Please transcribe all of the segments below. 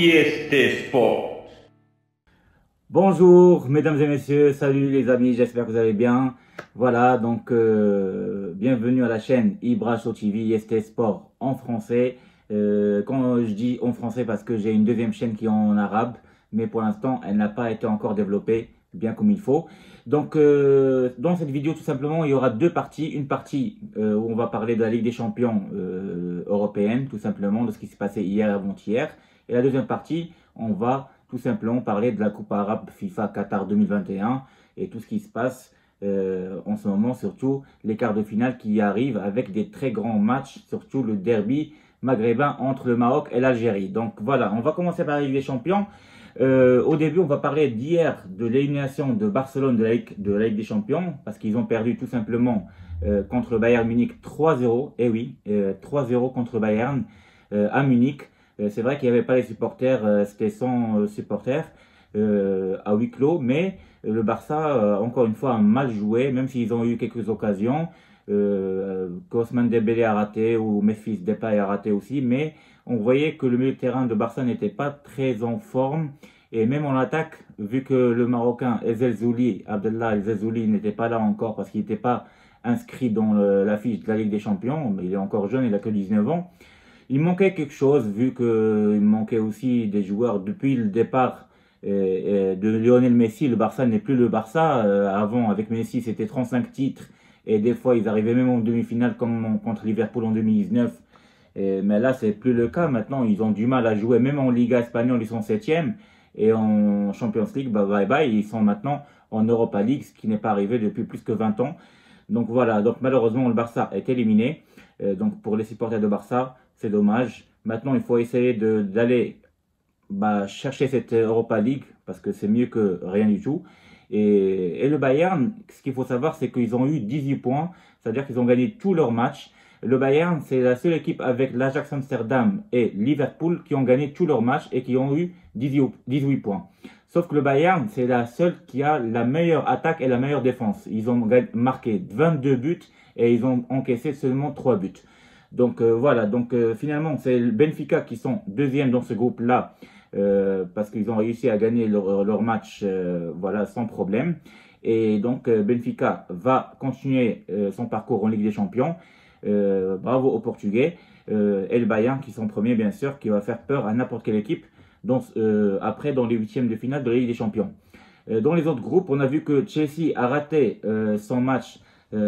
IST Sport. Bonjour mesdames et messieurs, salut les amis, j'espère que vous allez bien. Voilà, donc bienvenue à la chaîne Ibra Show TV IST Sport en français. Quand je dis en français parce que j'ai une deuxième chaîne qui est en arabe, mais pour l'instant elle n'a pas été encore développée bien comme il faut. Donc dans cette vidéo tout simplement il y aura deux parties. Une partie où on va parler de la Ligue des Champions européenne, tout simplement de ce qui s'est passé hier et avant-hier. Et la deuxième partie, on va tout simplement parler de la Coupe arabe FIFA Qatar 2021 et tout ce qui se passe en ce moment, surtout les quarts de finale qui arrivent avec des très grands matchs, surtout le derby maghrébin entre le Maroc et l'Algérie. Donc voilà, on va commencer par la Ligue des Champions. Au début, on va parler d'hier, de l'élimination de Barcelone de la Ligue des Champions, parce qu'ils ont perdu tout simplement contre le Bayern Munich 3-0. Et oui, 3-0 contre Bayern à Munich. C'est vrai qu'il n'y avait pas les supporters, c'était sans supporters à huis clos, mais le Barça, encore une fois, a mal joué, même s'ils ont eu quelques occasions. Ousmane Dembélé a raté, ou Memphis Depay a raté aussi, mais on voyait que le milieu de terrain de Barça n'était pas très en forme. Et même en attaque, vu que le Marocain Abdellah El Zelzouli n'était pas là encore parce qu'il n'était pas inscrit dans la fiche de la Ligue des Champions, mais il est encore jeune, il a que 19 ans. Il manquait quelque chose, vu qu'il manquait aussi des joueurs depuis le départ de Lionel Messi. Le Barça n'est plus le Barça. Avant, avec Messi, c'était 35 titres. Et des fois, ils arrivaient même en demi-finale, comme contre Liverpool en 2019. Mais là, c'est plus le cas. Maintenant, ils ont du mal à jouer. Même en Liga espagnole, ils sont 7e. Et en Champions League, bah, bye bye. Ils sont maintenant en Europa League, ce qui n'est pas arrivé depuis plus que 20 ans. Donc voilà. Donc malheureusement, le Barça est éliminé. Donc pour les supporters de Barça, c'est dommage. Maintenant, il faut essayer d'aller chercher cette Europa League parce que c'est mieux que rien du tout. Et le Bayern, ce qu'il faut savoir, c'est qu'ils ont eu 18 points, c'est-à-dire qu'ils ont gagné tous leurs matchs. Le Bayern, c'est la seule équipe avec l'Ajax Amsterdam et Liverpool qui ont gagné tous leurs matchs et qui ont eu 18 points. Sauf que le Bayern, c'est la seule qui a la meilleure attaque et la meilleure défense. Ils ont marqué 22 buts et ils ont encaissé seulement 3 buts. Donc voilà, donc finalement c'est le Benfica qui sont deuxième dans ce groupe-là parce qu'ils ont réussi à gagner leur match voilà, sans problème. Et donc Benfica va continuer son parcours en Ligue des Champions. Bravo aux Portugais. Et le Bayern qui sont premiers bien sûr, qui va faire peur à n'importe quelle équipe après dans les huitièmes de finale de la Ligue des Champions. Dans les autres groupes, on a vu que Chelsea a raté son match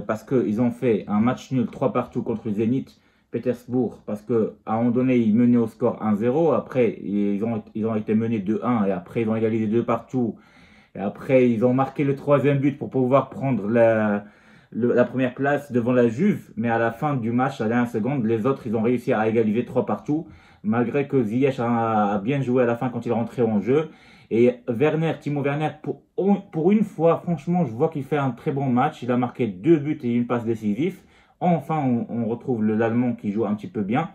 parce qu'ils ont fait un match nul 3 partout contre le Zénith Pétersbourg, parce qu'à un moment donné, ils menaient au score 1-0. Après, ils ont été menés 2-1 et après, ils ont égalisé 2 partout. Et après, ils ont marqué le troisième but pour pouvoir prendre la première place devant la Juve. Mais à la fin du match, à la dernière seconde, les autres, ils ont réussi à égaliser 3 partout. Malgré que Ziyech a bien joué à la fin quand il est rentré en jeu. Et Timo Werner, pour une fois, franchement, je vois qu'il fait un très bon match. Il a marqué 2 buts et une passe décisive. Enfin, on retrouve l'Allemand qui joue un petit peu bien.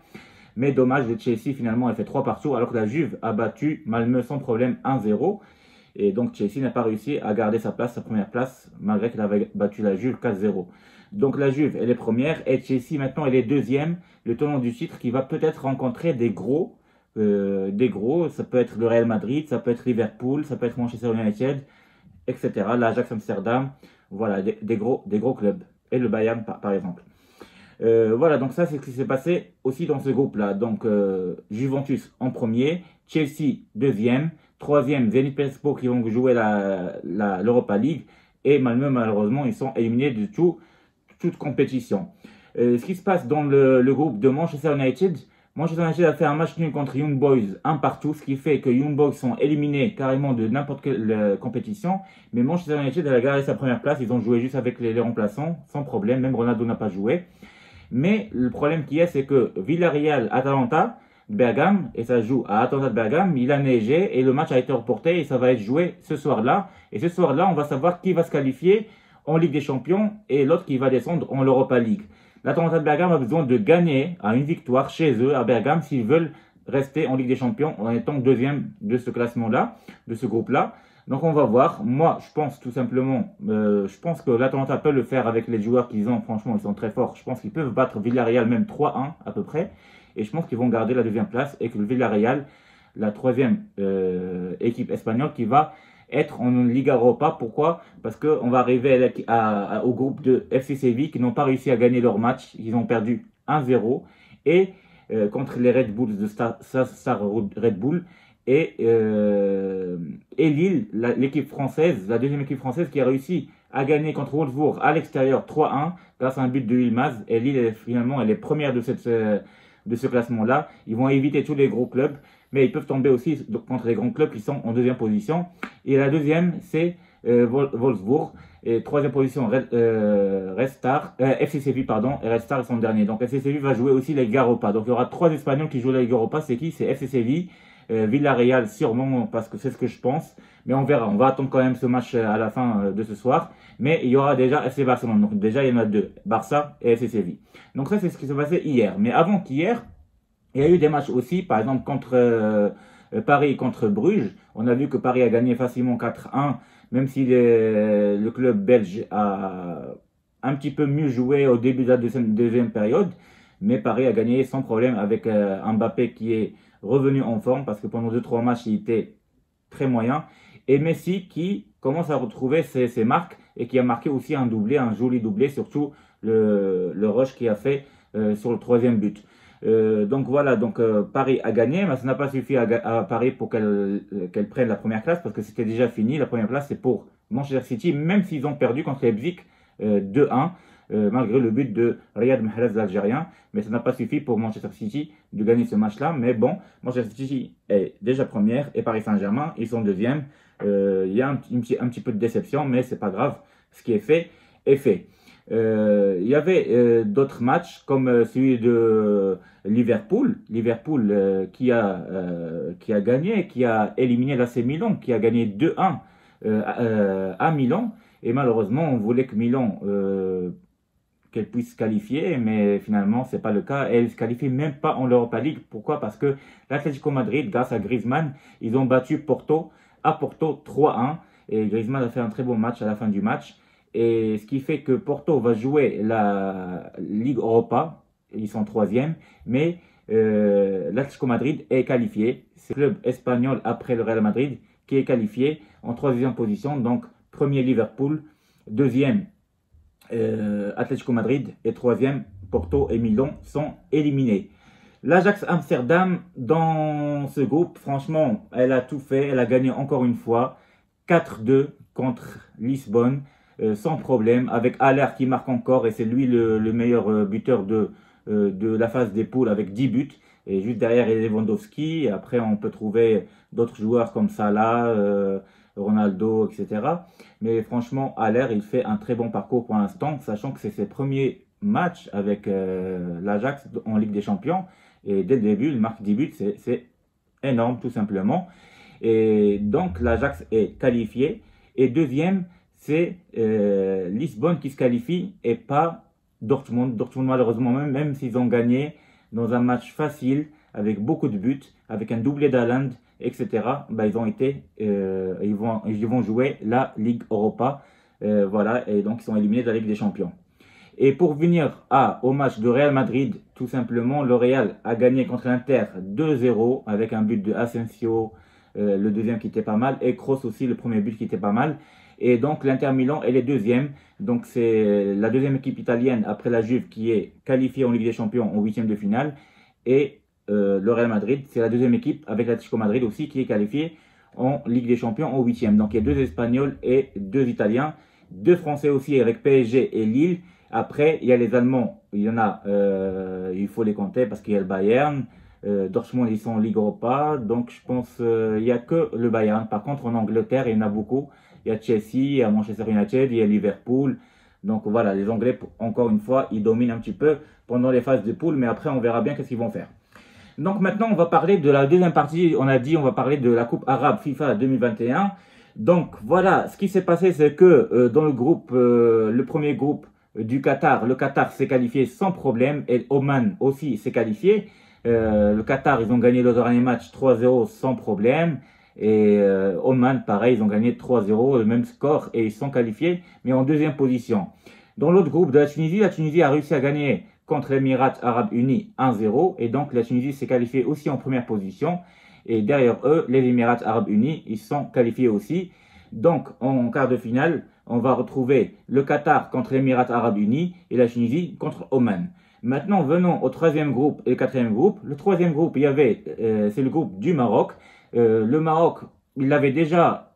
Mais dommage, le Chelsea, finalement, elle fait 3 partout, alors que la Juve a battu Malmö sans problème 1-0. Et donc, Chelsea n'a pas réussi à garder sa première place, malgré qu'elle avait battu la Juve 4-0. Donc, la Juve, elle est première, et Chelsea, maintenant, elle est deuxième. Le tenant du titre qui va peut-être rencontrer des gros. Ça peut être le Real Madrid, ça peut être Liverpool, ça peut être Manchester United, etc. L'Ajax Amsterdam, voilà, des gros clubs. Et le Bayern, par exemple. Voilà, donc ça c'est ce qui s'est passé aussi dans ce groupe-là. Donc Juventus en premier, Chelsea deuxième, troisième Zenit Pétersbourg qui vont jouer l'Europa League, et Malmö malheureusement ils sont éliminés de toute compétition. Ce qui se passe dans le groupe de Manchester United, Manchester United a fait un match nul contre Young Boys, un partout, ce qui fait que Young Boys sont éliminés carrément de n'importe quelle compétition. Mais Manchester United a gardé sa première place, ils ont joué juste avec les remplaçants, sans problème, même Ronaldo n'a pas joué. Mais le problème qu'il y a, c'est que Villarreal-Atalanta Bergame, et ça joue à Atalanta de Bergame, il a neigé et le match a été reporté et ça va être joué ce soir-là. Et ce soir-là, on va savoir qui va se qualifier en Ligue des Champions et l'autre qui va descendre en Europa League. L'Atalanta de Bergame a besoin de gagner à une victoire chez eux, à Bergame, s'ils veulent rester en Ligue des Champions en étant deuxième de ce classement-là, de ce groupe-là. Donc on va voir. Moi, je pense tout simplement, je pense que l'Atalanta peut le faire avec les joueurs qu'ils ont. Franchement, ils sont très forts. Je pense qu'ils peuvent battre Villarreal même 3-1 à peu près. Et je pense qu'ils vont garder la deuxième place et que le Villarreal la troisième équipe espagnole qui va être en Liga Europa. Pourquoi? Parce qu'on va arriver au groupe de FC Séville qui n'ont pas réussi à gagner leur match. Ils ont perdu 1-0 et contre les Red Bulls de Star Red Bull et Lille, l'équipe française, la deuxième équipe française qui a réussi à gagner contre Wolfsburg à l'extérieur 3-1 grâce à un but de Yilmaz. Et Lille, finalement, elle est première de ce classement-là. Ils vont éviter tous les gros clubs, mais ils peuvent tomber aussi contre les grands clubs qui sont en deuxième position. Et la deuxième, c'est Wolfsburg. Et troisième position, FC Séville, pardon, et Red Star, ils sont derniers. Donc FC Séville va jouer aussi la Liga Europa. Donc il y aura 3 Espagnols qui jouent la Liga Europa. C'est qui? C'est FC Séville, Villarreal sûrement, parce que c'est ce que je pense. Mais on verra. On va attendre quand même ce match à la fin de ce soir. Mais il y aura déjà FC Barcelone. Donc déjà, il y en a 2. Barça et FC Séville. Donc ça, c'est ce qui s'est passé hier. Mais avant qu'hier, il y a eu des matchs aussi. Par exemple, contre Paris contre Bruges. On a vu que Paris a gagné facilement 4-1. Même si le club belge a un petit peu mieux joué au début de la deuxième période. Mais Paris a gagné sans problème avec Mbappé qui est revenu en forme. Parce que pendant 2-3 matchs, il était très moyen. Et Messi qui commence à retrouver ses marques et qui a marqué aussi un doublé, un joli doublé, surtout le rush qu'il a fait sur le troisième but. Donc voilà, Paris a gagné, mais ça n'a pas suffi à Paris pour qu'elle prenne la première place parce que c'était déjà fini. La première place, c'est pour Manchester City, même s'ils ont perdu contre Leipzig 2-1. Malgré le but de Riyad Mahrez, l'Algérien. Mais ça n'a pas suffi pour Manchester City de gagner ce match-là. Mais bon, Manchester City est déjà première et Paris Saint-Germain, ils sont deuxième. Il y a un petit peu de déception, mais c'est pas grave. Ce qui est fait, est fait. Il y avait d'autres matchs comme celui de Liverpool. Liverpool qui a gagné, qui a éliminé l'AC Milan, qui a gagné 2-1 à Milan. Et malheureusement, on voulait que Milan qu'elle puisse se qualifier, mais finalement, ce n'est pas le cas. Elle ne se qualifie même pas en Europa League. Pourquoi? Parce que l'Atlético Madrid, grâce à Griezmann, ils ont battu Porto à Porto 3-1. Et Griezmann a fait un très bon match à la fin du match. Et ce qui fait que Porto va jouer la Ligue Europa. Ils sont troisième. Mais l'Atlético Madrid est qualifié. C'est le club espagnol après le Real Madrid qui est qualifié en troisième position. Donc, premier Liverpool, deuxième Atlético Madrid et troisième Porto et Milan sont éliminés. L'Ajax Amsterdam dans ce groupe, franchement, elle a tout fait. Elle a gagné encore une fois 4-2 contre Lisbonne sans problème, avec Haller qui marque encore et c'est lui le meilleur buteur de la phase des poules avec 10 buts. Et juste derrière, il y a Lewandowski. Et après, on peut trouver d'autres joueurs comme Salah, Ronaldo, etc. Mais franchement, Haller, il fait un très bon parcours pour l'instant, sachant que c'est ses premiers matchs avec l'Ajax en Ligue des Champions. Et dès le début, il marque 10 buts, c'est énorme tout simplement. Et donc, l'Ajax est qualifié. Et deuxième, c'est Lisbonne qui se qualifie et pas Dortmund. Dortmund, malheureusement, même s'ils ont gagné dans un match facile, avec beaucoup de buts, avec un doublé d'Haaland, etc. Ils vont jouer la Ligue Europa. Voilà, et donc ils sont éliminés de la Ligue des Champions. Et pour venir au match de Real Madrid, tout simplement, le Real a gagné contre l'Inter 2-0 avec un but de Asensio, le deuxième qui était pas mal, et Kroos aussi, le premier but qui était pas mal. Et donc l'Inter Milan, elle est deuxième. Donc c'est la deuxième équipe italienne après la Juve qui est qualifiée en Ligue des Champions en huitième de finale. Et le Real Madrid, c'est la deuxième équipe avec l'Atlético Madrid aussi qui est qualifiée en Ligue des Champions en huitième. Donc il y a 2 Espagnols et 2 Italiens, 2 Français aussi avec PSG et Lille. Après, il y a les Allemands, il y en a, il faut les compter parce qu'il y a le Bayern, Dortmund, ils sont en Ligue Europa, donc je pense il n'y a que le Bayern. Par contre, en Angleterre, il y en a beaucoup. Il y a Chelsea, il y a Manchester United, il y a Liverpool. Donc voilà, les Anglais, encore une fois, ils dominent un petit peu pendant les phases de poule, mais après, on verra bien qu'est-ce qu'ils vont faire. Donc maintenant, on va parler de la deuxième partie. On a dit, on va parler de la Coupe arabe FIFA 2021. Donc voilà, ce qui s'est passé, c'est que dans le groupe, le premier groupe du Qatar, le Qatar s'est qualifié sans problème et Oman aussi s'est qualifié. Le Qatar, ils ont gagné le dernier match 3-0 sans problème. Et Oman, pareil, ils ont gagné 3-0, le même score et ils sont qualifiés, mais en deuxième position. Dans l'autre groupe de la Tunisie a réussi à gagner contre l'Émirats Arabes Unis 1-0 et donc la Tunisie s'est qualifiée aussi en première position. Et derrière eux, les Émirats Arabes Unis, ils sont qualifiés aussi. Donc, en quart de finale, on va retrouver le Qatar contre les Émirats Arabes Unis et la Tunisie contre Oman. Maintenant, venons au troisième groupe et quatrième groupe. Le troisième groupe, c'est le groupe du Maroc. Le Maroc, il avait déjà,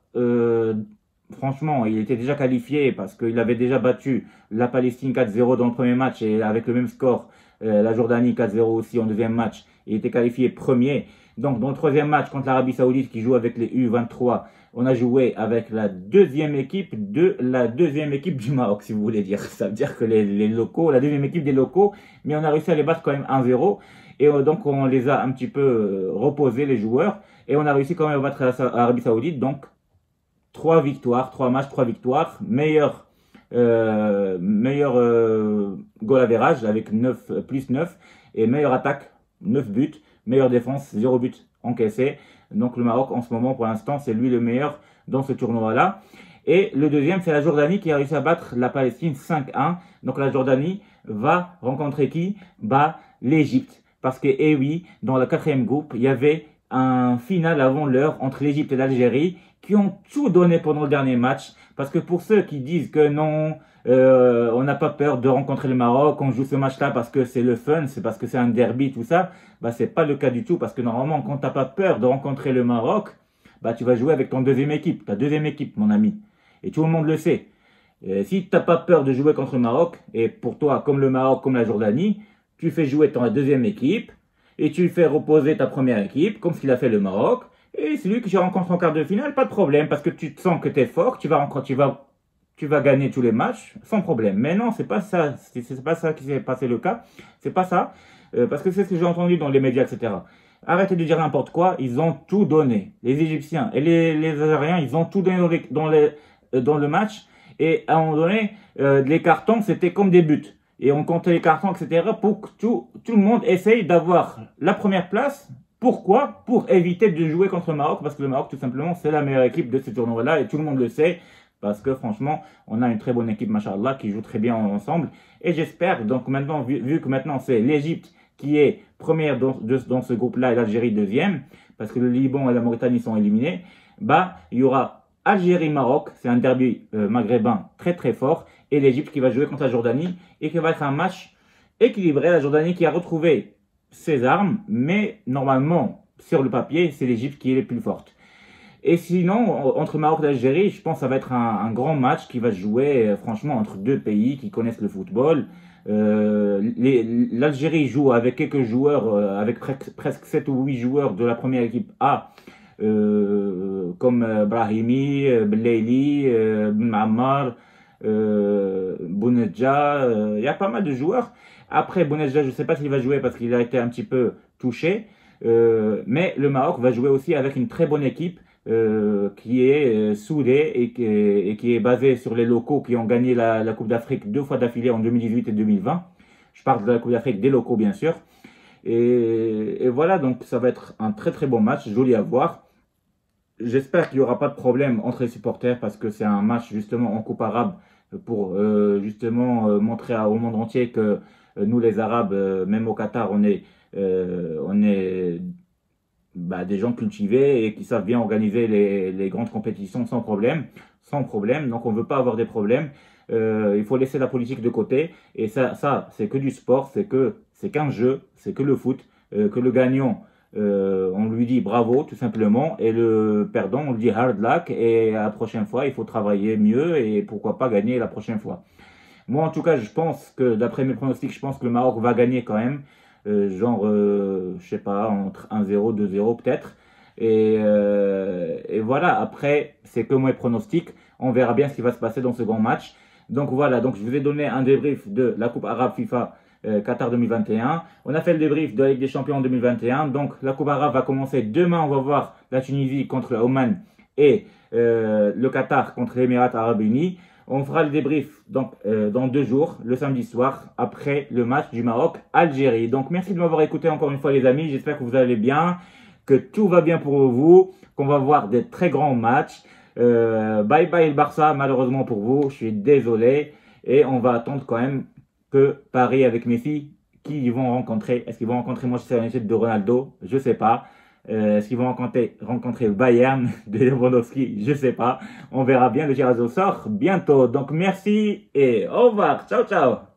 franchement, il était déjà qualifié parce qu'il avait déjà battu la Palestine 4-0 dans le premier match et avec le même score, la Jordanie 4-0 aussi en deuxième match. Il était qualifié premier. Donc, dans le troisième match contre l'Arabie Saoudite qui joue avec les U23, on a joué avec la deuxième équipe du Maroc, si vous voulez dire. Ça veut dire que les locaux, la deuxième équipe des locaux, mais on a réussi à les battre quand même 1-0. Et donc, on les a un petit peu reposés, les joueurs. Et on a réussi quand même à battre l'Arabie Saoudite. Donc, 3 victoires, 3 matchs, 3 victoires. Meilleur goal average avec 9, plus 9. Et meilleure attaque, 9 buts. Meilleure défense, 0 but encaissé. Donc le Maroc, en ce moment, pour l'instant, c'est lui le meilleur dans ce tournoi-là. Et le deuxième, c'est la Jordanie qui a réussi à battre la Palestine 5-1. Donc la Jordanie va rencontrer qui? L'Égypte. Parce que, eh oui, dans le quatrième groupe, il y avait un final avant l'heure entre l'Égypte et l'Algérie qui ont tout donné pendant le dernier match. Parce que pour ceux qui disent que non, on n'a pas peur de rencontrer le Maroc, on joue ce match-là parce que c'est le fun, c'est parce que c'est un derby, tout ça, bah c'est pas le cas du tout parce que normalement quand t'as pas peur de rencontrer le Maroc, bah tu vas jouer avec ton deuxième équipe, ta deuxième équipe mon ami, et tout le monde le sait. Si t'as pas peur de jouer contre le Maroc, et pour toi comme le Maroc, comme la Jordanie, tu fais jouer ta deuxième équipe et tu fais reposer ta première équipe comme ce qu'il a fait le Maroc. Et celui que tu rencontres en quart de finale, pas de problème, parce que tu te sens que tu es fort, tu vas gagner tous les matchs sans problème. Mais non, c'est pas ça, c'est pas ça qui s'est passé le cas, c'est pas ça, parce que c'est ce que j'ai entendu dans les médias, etc. Arrêtez de dire n'importe quoi, ils ont tout donné. Les Égyptiens et les Algériens, ils ont tout donné dans le match, et à un moment donné, les cartons, c'était comme des buts. Et on comptait les cartons, etc. pour que tout le monde essaye d'avoir la première place. Pourquoi? Pour éviter de jouer contre le Maroc, parce que le Maroc, tout simplement, c'est la meilleure équipe de ce tournoi-là, et tout le monde le sait, parce que franchement, on a une très bonne équipe, machallah, qui joue très bien ensemble. Et j'espère, donc maintenant, vu que maintenant c'est l'Égypte qui est première dans ce groupe-là, et l'Algérie deuxième, parce que le Liban et la Mauritanie sont éliminés, bah, il y aura Algérie-Maroc, c'est un derby maghrébin très très fort, et l'Égypte qui va jouer contre la Jordanie, et qui va être un match équilibré. La Jordanie qui a retrouvé ses armes, mais normalement, sur le papier, c'est l'Égypte qui est la plus forte. Et sinon, entre Maroc et l'Algérie, je pense que ça va être un grand match qui va se jouer, franchement, entre deux pays qui connaissent le football. L'Algérie joue avec quelques joueurs, avec presque 7 ou 8 joueurs de la première équipe A, comme Brahimi, Belaili, Ma'ammar, Bounedja, il y a pas mal de joueurs. Après, Bounedja, je ne sais pas s'il va jouer parce qu'il a été un petit peu touché. Mais le Maroc va jouer aussi avec une très bonne équipe qui est soudée et qui est basée sur les locaux qui ont gagné la Coupe d'Afrique 2 fois d'affilée en 2018 et 2020. Je parle de la Coupe d'Afrique des locaux, bien sûr. Et voilà, donc ça va être un très très bon match, joli à voir. J'espère qu'il n'y aura pas de problème entre les supporters parce que c'est un match justement en Coupe arabe pour justement montrer au monde entier que nous les Arabes, même au Qatar, on est des gens cultivés et qui savent bien organiser les grandes compétitions sans problème. Sans problème, donc on ne veut pas avoir des problèmes. Il faut laisser la politique de côté. Et ça c'est que du sport, c'est qu'un jeu, c'est que le foot, que le gagnant, on lui dit bravo tout simplement, et le perdant on lui dit hard luck, et la prochaine fois il faut travailler mieux et pourquoi pas gagner la prochaine fois. Moi en tout cas je pense que d'après mes pronostics, je pense que le Maroc va gagner quand même, je sais pas, entre 1-0, 2-0 peut-être, et voilà, après c'est que mes pronostics, on verra bien ce qui va se passer dans ce grand match. Donc voilà, donc je vous ai donné un débrief de la Coupe arabe FIFA Qatar 2021. On a fait le débrief de la Ligue des Champions en 2021. Donc la Coupe arabe va commencer demain. On va voir la Tunisie contre Oman et le Qatar contre les Émirats Arabes Unis. On fera le débrief donc, dans 2 jours, le samedi soir, après le match du Maroc-Algérie. Donc merci de m'avoir écouté encore une fois les amis. J'espère que vous allez bien, que tout va bien pour vous, qu'on va voir des très grands matchs. Bye bye le Barça, malheureusement pour vous, je suis désolé. Et on va attendre quand même que Paris avec Messi, qui ils vont rencontrer. Est-ce qu'ils vont rencontrer Manchester United de Ronaldo? Je sais pas. Est-ce qu'ils vont rencontrer Bayern de Lewandowski? Je sais pas. On verra bien. Le tirage au sort bientôt. Donc merci et au revoir. Ciao, ciao.